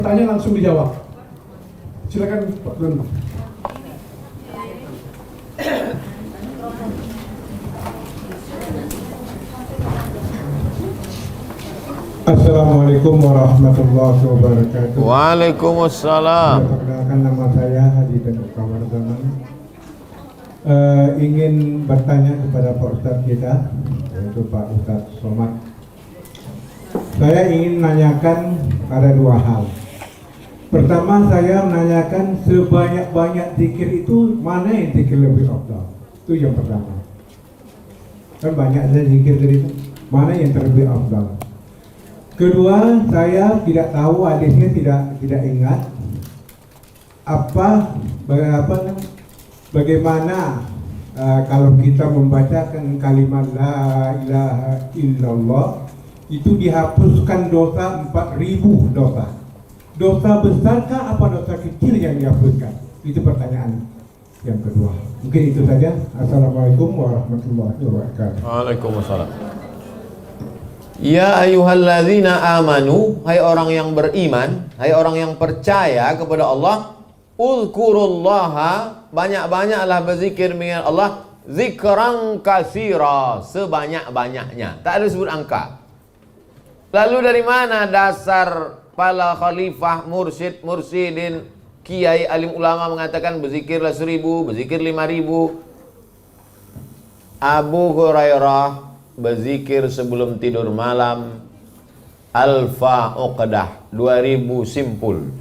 Tanya langsung dijawab. Silakan Pak Tuan. Assalamualaikum warahmatullahi wabarakatuh. Waalaikumsalam. Perkenalkan, nama saya Haji Teguh Kamarzaman. Ingin bertanya kepada Pak Ustadz kita, yaitu Pak Ustadz Somad. Saya ingin menanyakan ada dua hal. Pertama, saya menanyakan sebanyak-banyak zikir itu mana yang zikir lebih afdal? Itu yang pertama. Kan banyak saja zikir dari itu, mana yang terlebih afdal? Kedua, saya tidak tahu, hadisnya tidak ingat bagaimana kalau kita membacakan kalimat la ilaha illallah itu dihapuskan dosa 4.000 dosa. Dosa besarkah apa dosa kecil yang dihapuskan? Itu pertanyaan yang kedua. Mungkin itu saja. Assalamualaikum warahmatullahi wabarakatuh. Waalaikumsalam. Ya ayyuhalladzina amanu, hai orang yang beriman, hai orang yang percaya kepada Allah, uzkurullaha, banyak-banyaklah berzikir mengingat Allah, zikran katsira, sebanyak-banyaknya. Tak ada sebut angka. Lalu dari mana dasar para khalifah, mursyidin, kiai, alim ulama mengatakan berzikirlah 1000, berzikir 5000? Abu Hurairah berzikir sebelum tidur malam alfa uqdah, 2000 simpul.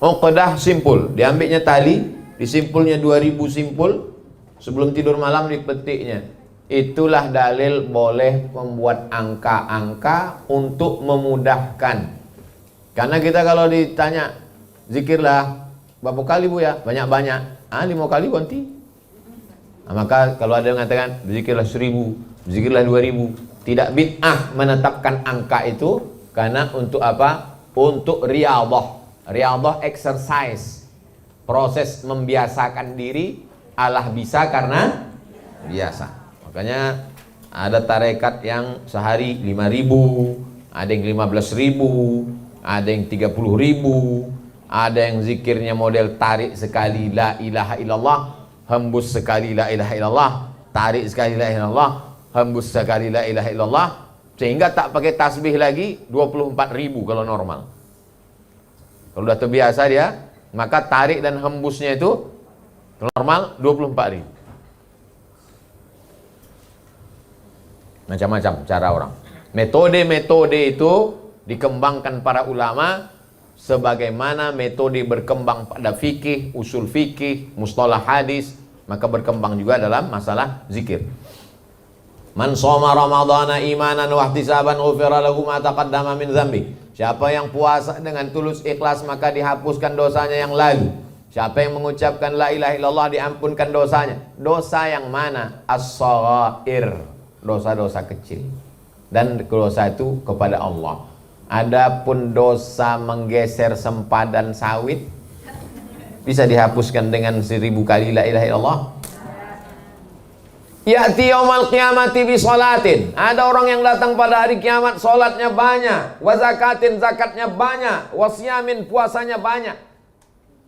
Uqdah simpul, diambilnya tali, disimpulnya 2000 simpul, sebelum tidur malam dipetiknya. Itulah dalil boleh membuat angka-angka untuk memudahkan. Karena kita kalau ditanya zikirlah berapa kali Bu ya? Banyak-banyak. 5 kali ganti. Maka kalau ada yang mengatakan berzikirlah 1000, berzikirlah 2000, tidak bid'ah menetapkan angka itu, karena untuk apa? Untuk riyadhah. Riyadhah exercise, proses membiasakan diri. Allah bisa karena biasa. Makanya ada tarekat yang sehari 5000, ada yang 15000, ada yang 30000, ada yang zikirnya model tarik sekali la ilaha illallah, hembus sekali la ilaha illallah, tarik sekali la ilaha illallah, hembus sekali la ilaha illallah, sehingga tak pakai tasbih lagi 24.000 kalau normal. Kalau sudah terbiasa dia, maka tarik dan hembusnya itu normal 24.000. Macam-macam cara orang. Metode-metode itu dikembangkan para ulama sebagaimana metode berkembang pada fikih, usul fikih, mustalah hadis, maka berkembang juga dalam masalah zikir. Man shoma ramadhana imanan wa ihtisaban ghufira lahu ma taqaddama min dzambi. Siapa yang puasa dengan tulus ikhlas maka dihapuskan dosanya yang lalu. Siapa yang mengucapkan la ilaha illallah diampunkan dosanya. Dosa yang mana? As-shaghair, dosa-dosa kecil. Dan dosa itu kepada Allah. Adapun dosa menggeser sempadan sawit bisa dihapuskan dengan 1000 kali la ilaha illallah. Ya'ti yaumal qiyamati bi sholatin. Ada orang yang datang pada hari kiamat, sholatnya banyak, wa zakatin, zakatnya banyak, wa siyamin, puasanya banyak,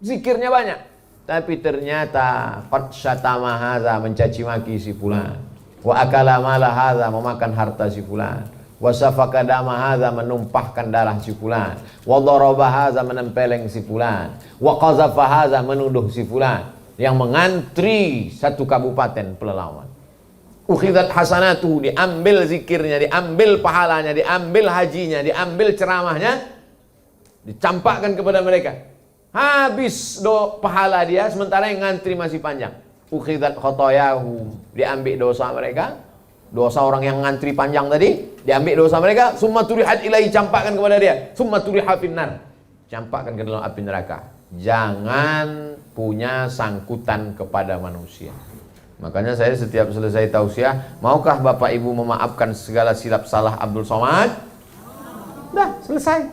zikirnya banyak. Tapi ternyata qad syatama hadza, mencaci maki si fulan, wa akala mala hadza, memakan harta si fulan, wa safaka dama hadza, menumpahkan darah si fulan, wa daraba hadza, menempeleng si fulan, wa qazafa hadza, menuduh si fulan, yang mengantri satu kabupaten Pelalawan. Ukhidat hasanatu, diambil zikirnya, diambil pahalanya, diambil hajinya, diambil ceramahnya, dicampakkan kepada mereka. Habis pahala dia, sementara yang ngantri masih panjang. Ukhidat khotoyahu, diambil dosa mereka, dosa orang yang ngantri panjang tadi, diambil dosa mereka. Summa turihat ilahi, campakkan kepada dia. Summa turihat finnar, campakkan ke dalam api neraka. Jangan punya sangkutan kepada manusia. Makanya saya setiap selesai tausiah, maukah Bapak Ibu memaafkan segala silap salah Abdul Somad? Dah, selesai.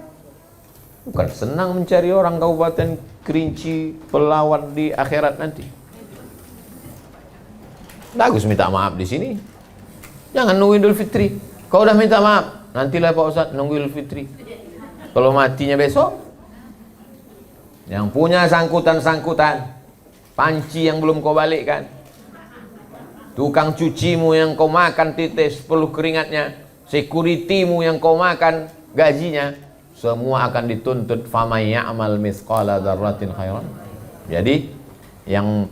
Bukan senang mencari orang Kabupaten Kerinci, Pelalawan di akhirat nanti. Bagus minta maaf di sini. Jangan nunggu Idul Fitri. Kau udah minta maaf, nantilah Pak Ustadz nunggu Idul Fitri. Kalau matinya besok, Yang punya sangkutan-sangkutan, panci yang belum kau balikkan, tukang cucimu yang kau makan titis 10 keringatnya, securitymu yang kau makan gajinya, semua akan dituntut faman ya'mal mithqala dzarratin khairan. Jadi yang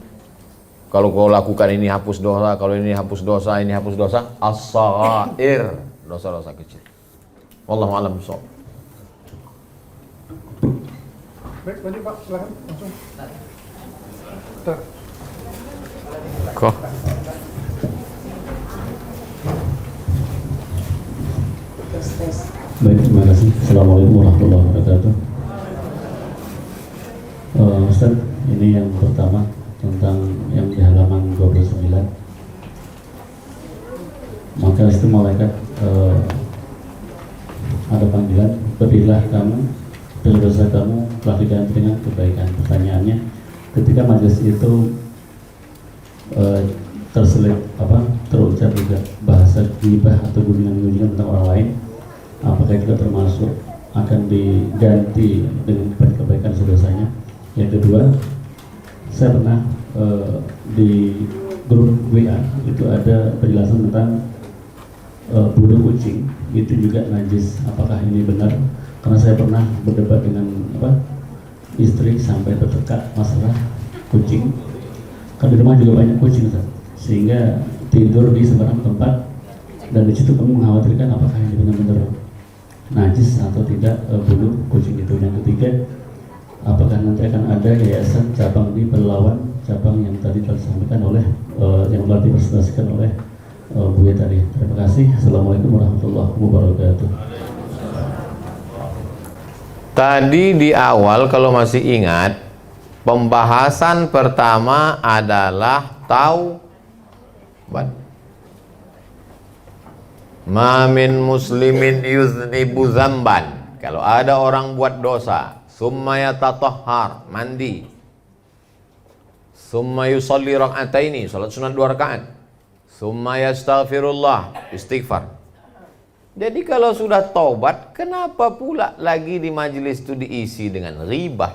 kalau kau lakukan ini hapus dosa, kalau ini hapus dosa, ini hapus dosa, as-saghair, dosa-dosa kecil. Wallahu a'lam bishawab. Baik, lanjut Pak, silakan langsung. Bentar. Kok Baik, terima kasih. Assalamualaikum warahmatullahi wabarakatuh. Ustaz, ini yang pertama tentang yang di halaman 29. Maka itu malaikat ada panggilan, berilah kamu, dosa kamu telah diganti dengan kebaikan. Pertanyaannya, ketika majelis itu terselip terucap juga bahasa ghibah atau gunjingan tentang orang lain, apakah itu termasuk akan diganti dengan kebaikan dosanya? Yang kedua, saya pernah di grup WA itu ada penjelasan tentang bulu kucing itu juga najis. Apakah ini benar? Karena saya pernah berdebat dengan istri sampai bertekak masalah kucing. Kan di rumah juga banyak kucing, Ustaz, sehingga tidur di sembarang tempat, dan di situ kami mengkhawatirkan apakah ini benar-benar najis atau tidak bulu kucing itu. Yang ketiga, apakah nanti akan ada yayasan cabang di Pelawan, cabang yang tadi telah disampaikan oleh yang telah dipresentasikan oleh Buya tadi. Terima kasih. Assalamualaikum warahmatullahi wabarakatuh. tadi di awal kalau masih ingat, pembahasan pertama adalah taubat. Ma min muslimin yuznibu zamban. Kalau ada orang buat dosa, summa yatatahhar, mandi, summa yusalli rak'ataini, salat sunat 2 rakaat, summa yastaghfirullah, istighfar. Jadi kalau sudah taubat, kenapa pula lagi di majelis itu diisi dengan ghibah?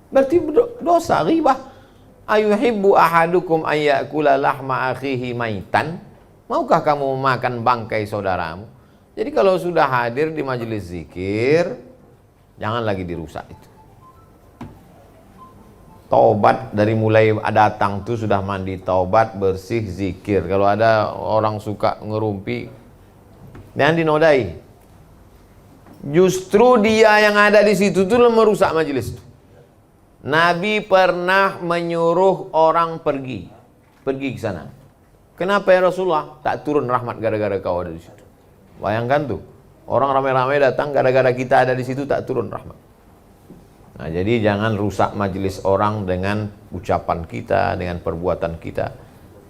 Berarti dosa ghibah. Ayuhibbu ahadukum ayyakula lahma akhihi maitan? Maukah kamu makan bangkai saudaramu? Jadi kalau sudah hadir di majelis zikir, jangan lagi dirusak itu. Taubat dari mulai datang tuh sudah mandi, taubat, bersih, zikir. Kalau ada orang suka ngerumpi, dan dinodai, justru dia yang ada di situ tuh merusak majelis. Nabi pernah menyuruh orang pergi ke sana. Kenapa ya Rasulullah? Tak turun rahmat gara-gara kau ada di situ. Bayangkan tuh, orang ramai-ramai datang gara-gara kita ada di situ, tak turun rahmat. Nah, jadi jangan rusak majelis orang dengan ucapan kita, dengan perbuatan kita.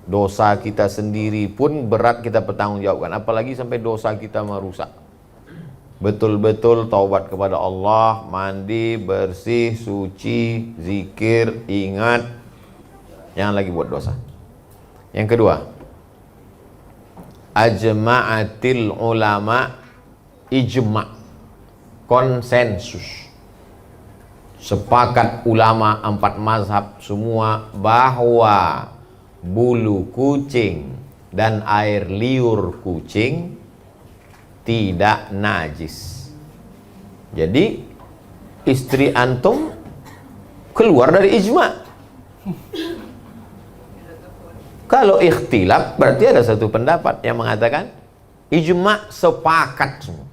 Dosa kita sendiri pun berat kita pertanggungjawabkan, apalagi sampai dosa kita merusak. Betul-betul taubat kepada Allah, mandi, bersih, suci, zikir, ingat, jangan lagi buat dosa. Yang kedua, ajma'atil ulama, ijma', konsensus, sepakat ulama 4 mazhab semua bahwa bulu kucing dan air liur kucing tidak najis. Jadi istri antum keluar dari ijma'. Kalau ikhtilaf berarti ada satu pendapat yang mengatakan ijma' sepakat semua.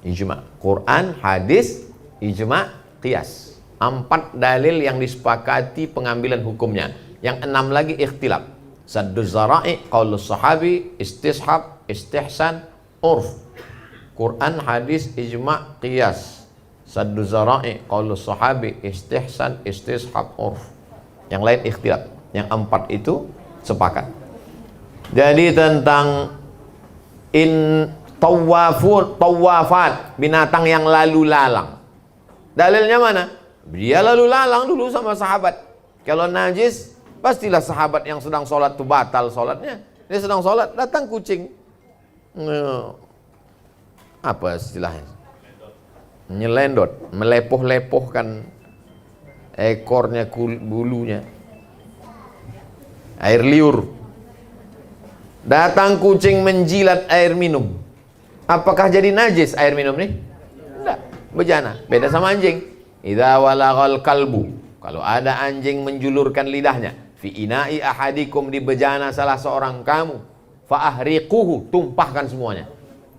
Ijma' Quran, hadis, ijma', qiyas. 4 dalil yang disepakati pengambilan hukumnya. Yang 6 lagi ikhtilaf. Saddu zara'i, qaulus sahabi, istishab, istihsan, urf. Quran, hadis, ijma', qiyas. Saddu zara'i, qaulus sahabi, istihsan, istishab, urf. Yang lain ikhtilaf. Yang 4 itu sepakat. Jadi tentang tawafat, binatang yang lalu lalang, dalilnya mana? Dia lalu lalang dulu sama sahabat. Kalau najis, pastilah sahabat yang sedang sholat itu batal sholatnya. Dia sedang sholat, datang kucing. Apa istilahnya? nyelendot, melepoh-lepohkan ekornya, bulunya. Air liur. Datang kucing menjilat air minum. Apakah jadi najis air minum nih? Tidak, bejana. Beda sama anjing. Idza walaghal kalbu. Kalau ada anjing menjulurkan lidahnya fi ina'i ahadikum, di bejana salah seorang kamu, fa ahriquhu, tumpahkan semuanya.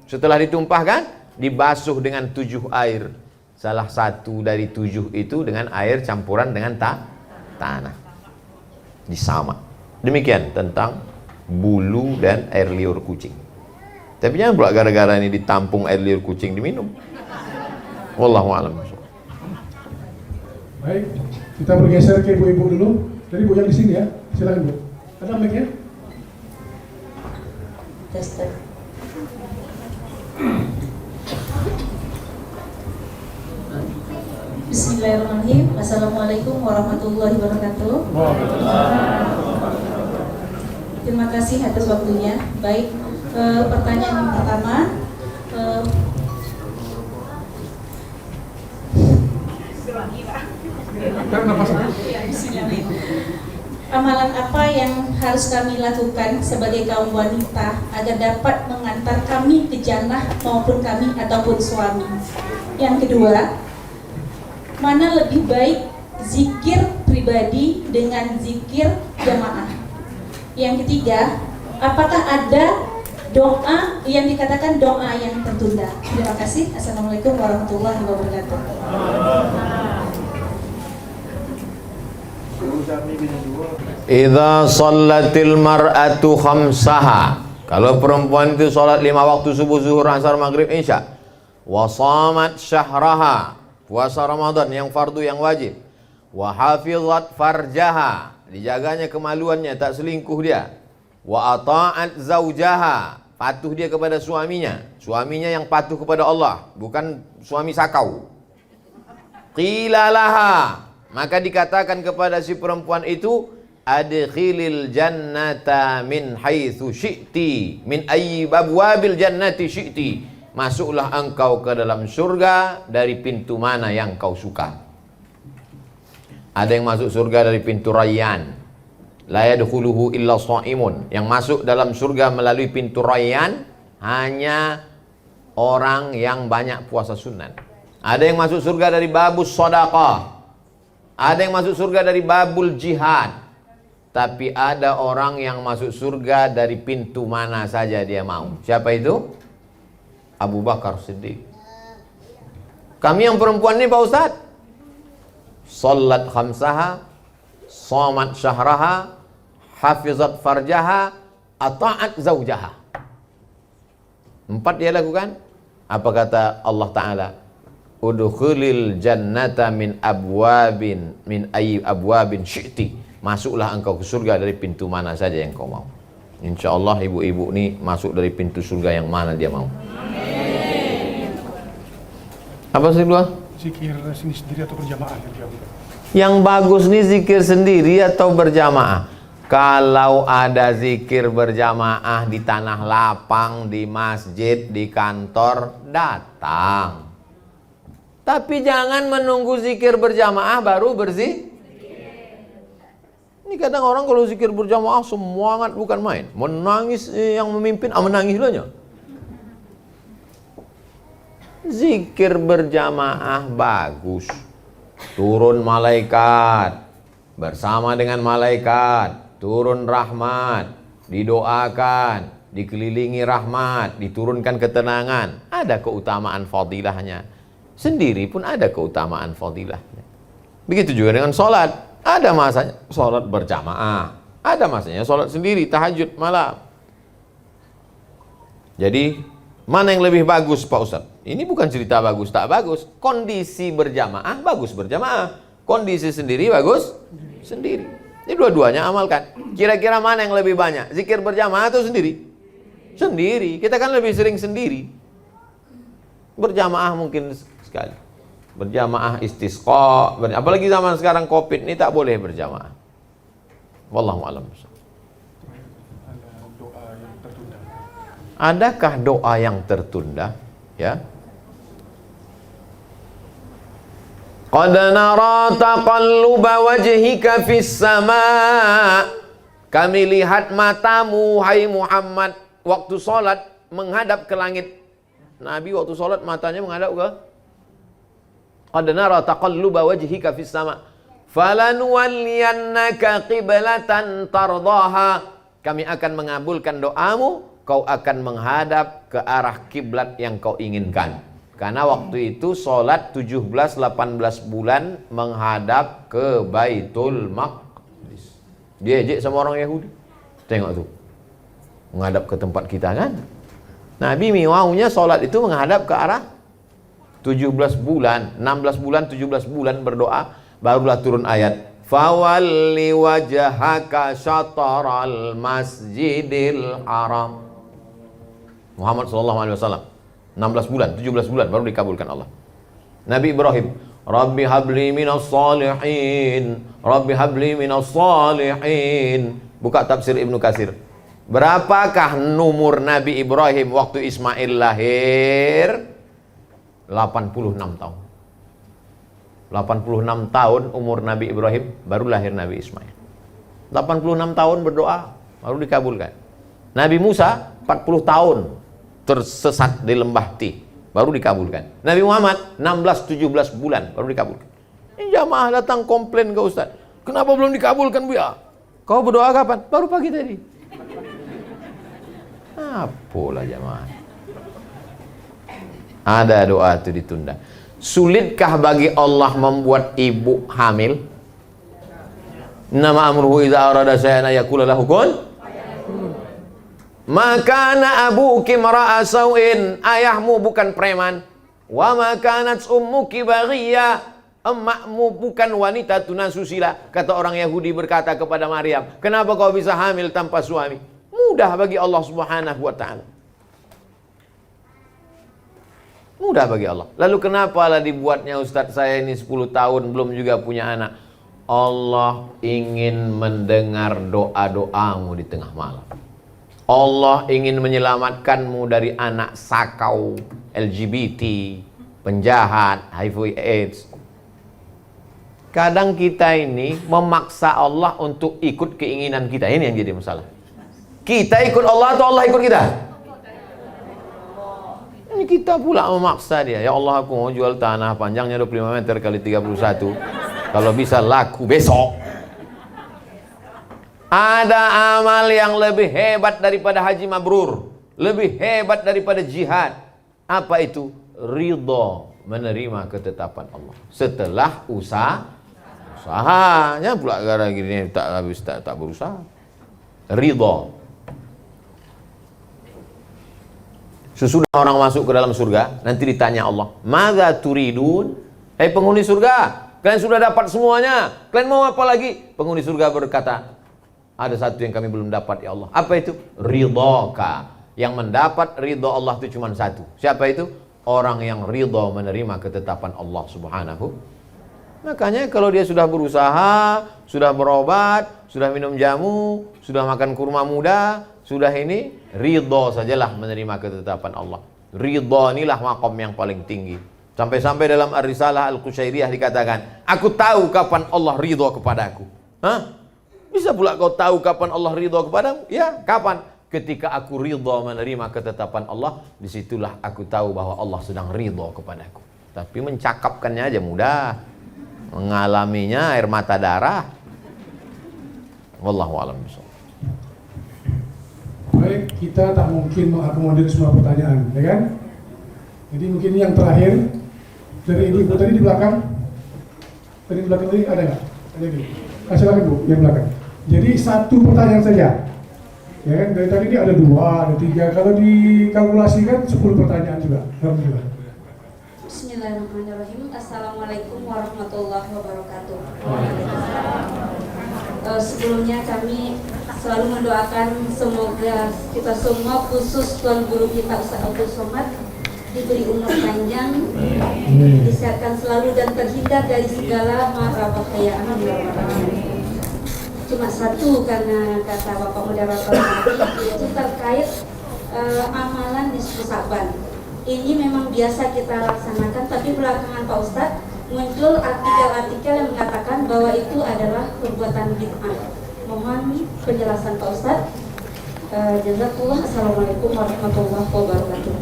Setelah ditumpahkan, dibasuh dengan 7 air. Salah satu dari 7 itu dengan air campuran dengan tanah. Disama. Demikian tentang bulu dan air liur kucing. Tapi jangan pula gara-gara ini ditampung air liur kucing diminum. Wallahu a'lam. Baik, kita bergeser ke ibu-ibu dulu. Dari ibu yang di sini ya, silakan Bu. Ada mic-nya? Tester. Bismillahirrahmanirrahim. Assalamualaikum warahmatullahi wabarakatuh. Terima kasih atas waktunya. Baik, pertanyaan yang pertama, amalan apa yang harus kami lakukan sebagai kaum wanita agar dapat mengantar kami ke jannah maupun kami ataupun suami? Yang kedua, mana lebih baik zikir pribadi dengan zikir jamaah? Yang ketiga, apakah ada doa yang dikatakan doa yang tertunda? Terima kasih. Assalamualaikum warahmatullahi wabarakatuh. Idza shallatil mar'atu khamsaha. Kalau perempuan itu salat 5 waktu subuh, zuhur, asar, maghrib, isya. Wa shamat syahraha, puasa Ramadan yang fardu yang wajib. Wa hafizat farjaha, dijaganya kemaluannya, tak selingkuh dia. Wa ata'at zaujaha, patuh dia kepada suaminya. Suaminya yang patuh kepada Allah, bukan suami sakau. Qila laha, maka dikatakan kepada si perempuan itu, adkhilil jannata min haitsu syi'ti, min ayyi abwabil jannati syi'ti. Masuklah engkau ke dalam surga dari pintu mana yang kau suka. Ada yang masuk surga dari pintu Rayyan. La yadkhuluhu illa shaimun. Yang masuk dalam surga melalui pintu Rayyan hanya orang yang banyak puasa sunat. Ada yang masuk surga dari babus shadaqah. Ada yang masuk surga dari babul jihad. Tapi ada orang yang masuk surga dari pintu mana saja dia mau. Siapa itu? Abu Bakar Siddiq. Kami yang perempuan ini Pak Ustaz, salat khamsaha, shamat syahraha, hafizat farjaha, ata'at zaujaha. 4 dia lakukan. Apa kata Allah Ta'ala? Udkhulil jannata min abwabin, min ayyi abwabin syi'ti. Masuklah engkau ke surga dari pintu mana saja yang kau mau. InsyaAllah ibu-ibu ini masuk dari pintu surga yang mana dia mau. Apa sih dua? Zikir sendiri atau berjamaah? Yang bagus nih zikir sendiri atau berjamaah. Kalau ada zikir berjamaah di tanah lapang, di masjid, di kantor, datang. Tapi jangan menunggu zikir berjamaah baru berzikir. Ini kadang orang kalau zikir berjamaah semangat bukan main. Menangis yang memimpin, menangis loh. Zikir berjamaah bagus. Turun malaikat, bersama dengan malaikat, turun rahmat, didoakan, dikelilingi rahmat, diturunkan ketenangan. Ada keutamaan fadilahnya. Sendiri pun ada keutamaan fadilahnya. Begitu juga dengan sholat. Ada masanya sholat berjamaah, ada masanya sholat sendiri, tahajud malam. Jadi mana yang lebih bagus Pak Ustaz? Ini bukan cerita bagus tak bagus. Kondisi berjamaah bagus berjamaah, kondisi sendiri bagus sendiri. Ini dua-duanya amalkan. Kira-kira mana yang lebih banyak? Zikir berjamaah atau sendiri? Sendiri. Kita kan lebih sering sendiri. Berjamaah mungkin sekali. Berjamaah istisqa, apalagi zaman sekarang Covid ini tak boleh berjamaah. Wallahu a'lam. Ada doa yang tertunda. Adakah doa yang tertunda? Ya. Qad nara taqalluba wajhika fis sama. Kami lihat matamu, hai Muhammad, waktu sholat menghadap ke langit. Nabi waktu sholat matanya menghadap ke? Qad nara taqalluba wajhika fis sama. Falanuwalliyannaka qiblatan tardaha. Kami akan mengabulkan doamu, kau akan menghadap ke arah kiblat yang kau inginkan. Karena waktu itu sholat 17-18 bulan menghadap ke Baitul Maqdis. Diejek sama orang Yahudi. Tengok tuh, menghadap ke tempat kita kan. Nabi maunya sholat itu menghadap ke arah 17 bulan, 16 bulan, 17 bulan berdoa. Barulah turun ayat, fawalli wajhaka syataral masjidil haram. Muhammad SAW 16 bulan, 17 bulan baru dikabulkan Allah. Nabi Ibrahim, Rabbi habli minas salihin, Rabbi habli minas salihin. Buka tafsir Ibnu Katsir. Berapakah umur Nabi Ibrahim waktu Ismail lahir? 86 tahun. 86 tahun umur Nabi Ibrahim, baru lahir Nabi Ismail. 86 tahun berdoa, baru dikabulkan. Nabi Musa 40 tahun tersesat di lembah Ti, baru dikabulkan. Nabi Muhammad 16-17 bulan baru dikabulkan. Ini jamaah datang komplain ke Ustaz, kenapa belum dikabulkan Bu ya? Kau berdoa kapan? Baru pagi tadi. Apalah jamaah. Ada doa itu ditunda. Sulitkah bagi Allah membuat ibu hamil? Nama amruhu idza arada syai'an yaqulu lahu kun. Makana abuki mara'a sau'in, ayahmu bukan preman. Wa makanat ummuki baghiya, emakmu bukan wanita tunasusila. Kata orang Yahudi berkata kepada Maryam, kenapa kau bisa hamil tanpa suami? Mudah bagi Allah Subhanahu wa ta'ala. Mudah bagi Allah. Lalu kenapa lah dibuatnya Ustadz saya ini 10 tahun belum juga punya anak? Allah ingin mendengar doa-doamu di tengah malam. Allah ingin menyelamatkanmu dari anak sakau, LGBT, penjahat, HIV AIDS. Kadang kita ini memaksa Allah untuk ikut keinginan kita. Ini yang jadi masalah. Kita ikut Allah atau Allah ikut kita? Ini kita pula memaksa dia. Ya Allah, aku mau jual tanah panjangnya 25 meter kali 31. Kalau bisa laku besok. Ada amal yang lebih hebat daripada haji mabrur, lebih hebat daripada jihad. Apa itu? Ridho, menerima ketetapan Allah setelah usahanya pula gara gini tak berusaha. Ridho. Sesudah orang masuk ke dalam surga, nanti ditanya Allah, "Madza turidun?" Hai penghuni surga, kalian sudah dapat semuanya. Kalian mau apa lagi? Penghuni surga berkata, ada satu yang kami belum dapat ya Allah. Apa itu? Ridhoka. Yang mendapat ridho Allah itu cuma satu. Siapa itu? Orang yang ridho menerima ketetapan Allah Subhanahu. Makanya kalau dia sudah berusaha, sudah berobat, sudah minum jamu, sudah makan kurma muda, sudah ini, ridho sajalah menerima ketetapan Allah. Ridho inilah maqam yang paling tinggi. Sampai-sampai dalam Ar-Risalah Al-Qusyairiyah dikatakan, aku tahu kapan Allah ridho kepadaku. Hah? Bisa pula kau tahu kapan Allah ridho kepadamu? Ya, kapan? Ketika aku ridho menerima ketetapan Allah, disitulah aku tahu bahwa Allah sedang ridho kepadaku. Tapi mencakapkannya aja mudah, mengalaminya air mata darah. Wallahu a'lam bishawab. Baik, kita tak mungkin mengakomodir semua pertanyaan, ya kan? Jadi mungkin yang terakhir dari ibu tadi di belakang. Tadi di belakang tadi ada nggak? Ada lagi. Silakan Bu, yang belakang. Jadi satu pertanyaan saja. Ya kan, dari tadi ini ada 2, ada 3. Kalau dikalkulasikan 10 pertanyaan juga. Alhamdulillah. Bismillahirrahmanirrahim. Assalamualaikum warahmatullahi wabarakatuh. Sebelumnya kami selalu mendoakan semoga kita semua, khusus Tuan Guru kita Ustaz Abdul Somad, diberi umur panjang, disehatkan selalu dan terhindar dari segala mara bahaya. Amin. Cuma satu, karena kata Bapak Moderator tadi itu terkait amalan nisfu Saban. Ini memang biasa kita laksanakan, tapi belakangan Pak Ustadz muncul artikel-artikel yang mengatakan bahwa itu adalah perbuatan bid'ah. Mohon penjelasan Pak Ustadz. Jazakallah. Assalamualaikum warahmatullahi wabarakatuh.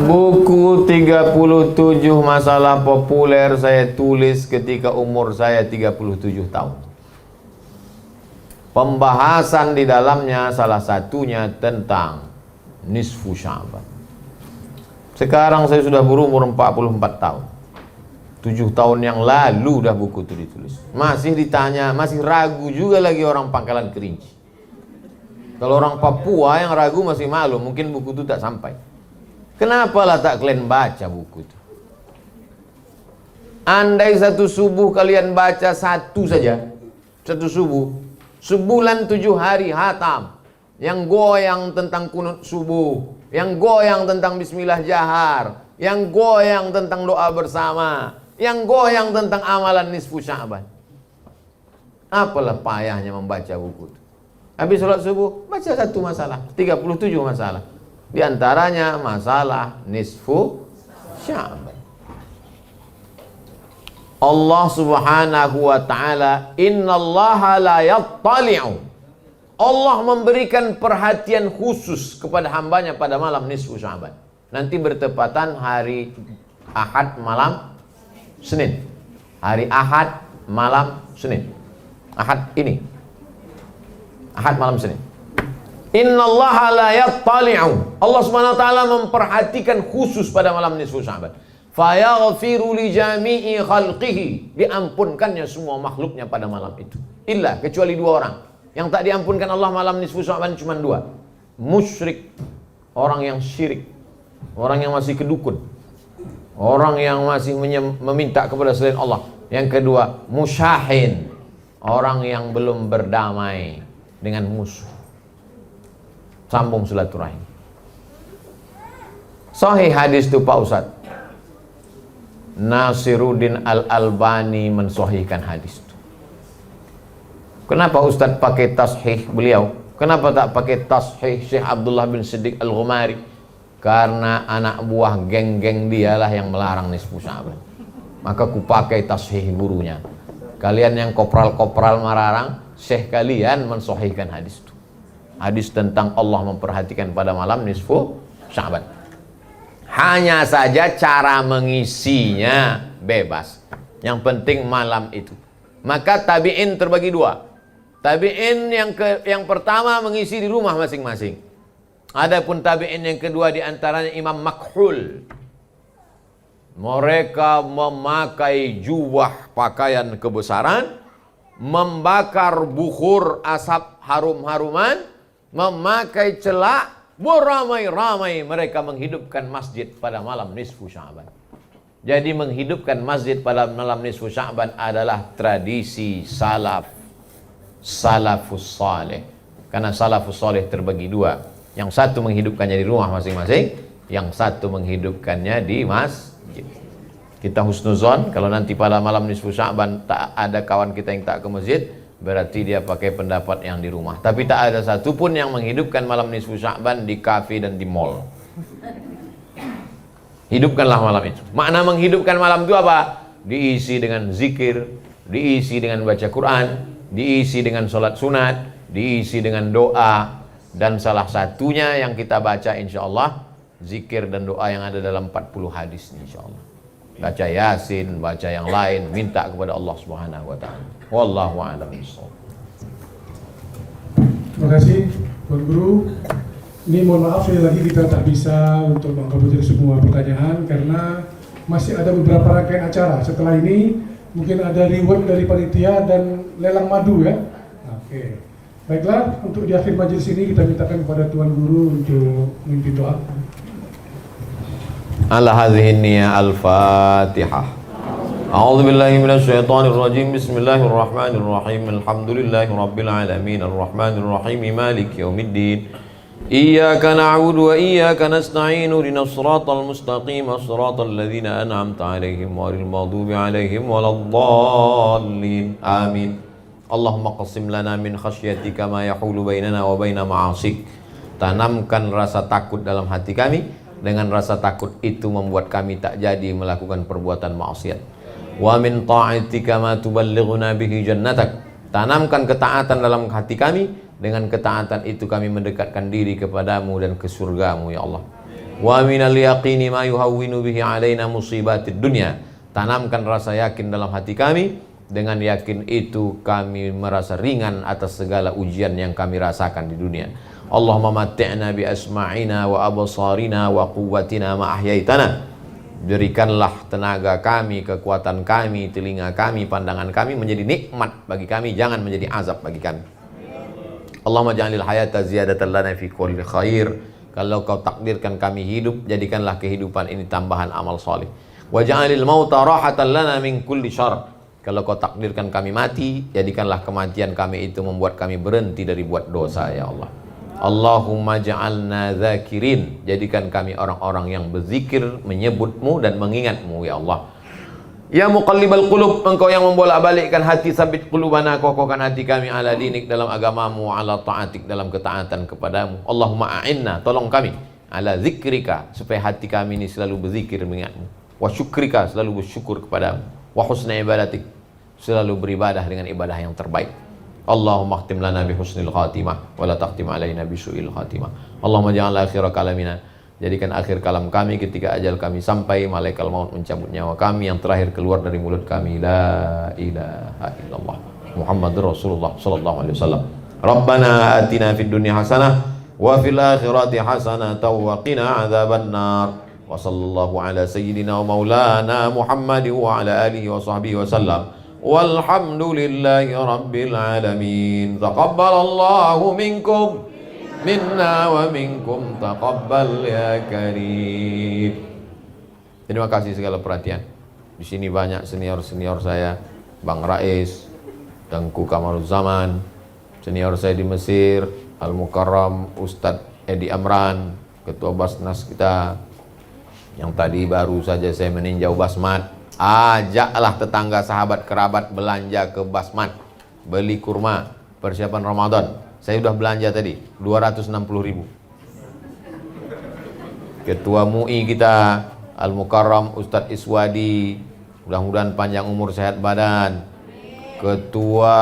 Buku 37 masalah populer saya tulis ketika umur saya 37 tahun. Pembahasan di dalamnya salah satunya tentang nisfu Sya'ban. Sekarang saya sudah berumur 44 tahun. 7 tahun yang lalu dah buku itu ditulis. Masih ditanya, masih ragu juga lagi orang Pangkalan Kerinci. Kalau orang Papua yang ragu masih malu, mungkin buku itu tak sampai. Kenapa lah tak kalian baca buku itu? Andai satu subuh kalian baca satu saja, satu subuh, sebulan 7 hari hatam, yang goyang tentang kunut subuh, yang goyang tentang bismillah jahar, yang goyang tentang doa bersama, yang goyang tentang amalan nisfu Sya'ban. Apalah payahnya membaca buku itu? Habis sholat subuh, baca satu masalah, 37 masalah. Di antaranya masalah nisfu Sya'ban. Allah Subhanahu wa ta'ala, innallaha la yattali'u. Allah memberikan perhatian khusus kepada hambanya pada malam nisfu Sya'ban. Nanti bertepatan hari Ahad malam Senin. Hari Ahad malam Senin. Ahad ini. Ahad malam Senin. Innallaha la yattali'u. Allah Subhanahu wa taala memperhatikan khusus pada malam nisfu Sya'ban. Fayaghfiru li jami'i khalqihi. Diampunkannya semua makhluknya pada malam itu. Illa kecuali 2 orang. Yang tak diampunkan Allah malam nisfu Sya'ban cuma 2. Musyrik, orang yang syirik, orang yang masih kedukun, orang yang masih meminta kepada selain Allah. Yang kedua, musyahin, orang yang belum berdamai dengan musuh. Sambung silaturahim. Sahih hadis itu Pak Ustadz. Nasiruddin Al-Albani mensahihkan hadis itu. Kenapa Ustadz pakai tashih beliau? Kenapa tak pakai tashih Syekh Abdullah bin Siddiq Al-Ghumari? Karena anak buah geng-geng dialah yang melarang nisfu Sya'ban. Maka ku pakai tashih gurunya. Kalian yang kopral-kopral mararang, syekh kalian mensahihkan hadis itu. Hadis tentang Allah memperhatikan pada malam nisfu Sya'ban. Hanya saja cara mengisinya bebas. Yang penting malam itu. Maka tabi'in terbagi 2. Tabi'in yang pertama mengisi di rumah masing-masing. Adapun tabi'in yang kedua di antaranya Imam Makhul. Mereka memakai jubah pakaian kebesaran, membakar bukhur asap harum-haruman, memakai celak, beramai-ramai mereka menghidupkan masjid pada malam nisfu Sya'ban. Jadi menghidupkan masjid pada malam nisfu Sya'ban adalah tradisi salafus saleh. Karena salafus saleh terbagi 2. Yang satu menghidupkannya di rumah masing-masing, yang satu menghidupkannya di masjid. Kita husnuzon kalau nanti pada malam nisfu Sya'ban tak ada kawan kita yang tak ke masjid, berarti dia pakai pendapat yang di rumah. Tapi tak ada satupun yang menghidupkan malam nisfu Sya'ban di kafe dan di mall. Hidupkanlah malam itu. Makna menghidupkan malam itu apa? Diisi dengan zikir, diisi dengan baca Quran, diisi dengan sholat sunat, diisi dengan doa. Dan salah satunya yang kita baca insya Allah, zikir dan doa yang ada dalam 40 hadis insya Allah. Baca Yasin, baca yang lain, minta kepada Allah Subhanahu wa ta'ala. Wallahu a'lam bishawab. Terima kasih Tuan Guru. Ini mohon maaf sekali lagi kita tak bisa untuk mengkabutir semua pertanyaan karena masih ada beberapa rangkaian acara. Setelah ini mungkin ada reward dari panitia dan lelang madu ya. Oke. Baiklah, untuk di akhir majelis ini kita mintakan kepada Tuan Guru untuk memimpin doa. Ala hadhihi niyyah al-Fatihah. A'udzu billahi minasyaitonir rajim. Bismillahirrahmanirrahim. Alhamdulillahirabbil alamin arrahmanir rahim maliki yaumiddin. Iyyaka na'budu wa iyyaka nasta'in. Ihdinas siratal mustaqim. Shiratal ladzina an'amta 'alaihim ghairil maghdubi 'alaihim waladdallin. Amin. Allahumma qasim lana min khasyatika ma yahulu bainana wa baina ma'asik. Tanamkan rasa takut dalam hati kami Dengan rasa takut itu membuat kami tak jadi melakukan perbuatan maksiat. Wa min ta'atika ma tuballighuna bihi jannatak. Tanamkan ketaatan dalam hati kami, dengan ketaatan itu kami mendekatkan diri kepadamu dan ke surgamu ya Allah. Wa minal yaqini ma yuhawwinu bihi alaina musibatid dunya. Tanamkan rasa yakin dalam hati kami, dengan yakin itu kami merasa ringan atas segala ujian yang kami rasakan di dunia. Allahumma matti'na bi asma'ina wa absarina wa quwwatina ma ahyaitana. Berikanlah tenaga kami, kekuatan kami, telinga kami, pandangan kami menjadi nikmat bagi kami, jangan menjadi azab bagi kami. Allahumma ja'alil hayata ziyadatan lana fi kulli khair. Kalau kau takdirkan kami hidup, jadikanlah kehidupan ini tambahan amal saleh. Wa ja'alil mauta rahatan lana min kulli syarr. Kalau kau takdirkan kami mati, jadikanlah kematian kami itu membuat kami berhenti dari buat dosa ya Allah. Allahumma ja'alna zakirin. Jadikan kami orang-orang yang berzikir, menyebutmu dan mengingatmu ya Allah. Ya muqallibal qulub, engkau yang membolak-balikkan hati, sabit qulubana, kokohkan hati kami ala dinik, dalam agamamu, ala ta'atik, dalam ketaatan kepadamu. Allahumma a'inna, tolong kami, ala zikrika, supaya hati kami ini selalu berzikir mengingatmu. Wa syukrika, selalu bersyukur kepadamu. Wa husna ibadatik, selalu beribadah dengan ibadah yang terbaik. Allahumma khtim lana bi husnil khatimah wa la takhtim alaina bi su'il khatimah. Allahumma ja'al akhira kalamina, jadikan akhir kalam kami ketika ajal kami sampai, malaikat maut mencabut nyawa kami, yang terakhir keluar dari mulut kami, la ilaha illallah Muhammadur Rasulullah sallallahu alaihi wasallam. Rabbana atina fid dunya hasanah wa fil akhirati hasanah wa qina adzabannar. Wa sallallahu ala sayyidina wa maulana Muhammad wa ala alihi wa sahbihi wa sallam. Walhamdulillahi rabbil alamin. Taqabbalallahu minkum minna wa minkum taqabbal ya karim. Terima kasih segala perhatian. Di sini banyak senior-senior saya, Bang Rais, Tengku Kamaruzaman, senior saya di Mesir, Al Mukarram Ustadz Edi Amran, Ketua Basnas kita, yang tadi baru saja saya meninjau Basmat. Ajaklah tetangga, sahabat, kerabat belanja ke Basmat, beli kurma persiapan Ramadan. Saya sudah belanja tadi 260.000. Ketua MUI kita Al Mukarram Ustadz Iswadi, mudah-mudahan panjang umur sehat badan. Ketua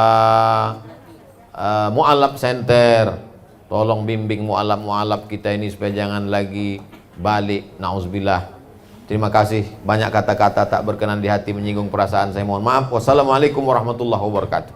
Mu'alaf Center, tolong bimbing mu'alaf kita ini supaya jangan lagi balik, na'udzubillah. Terima kasih. Banyak kata-kata tak berkenan di hati menyinggung perasaan saya, mohon maaf. Wassalamualaikum warahmatullahi wabarakatuh.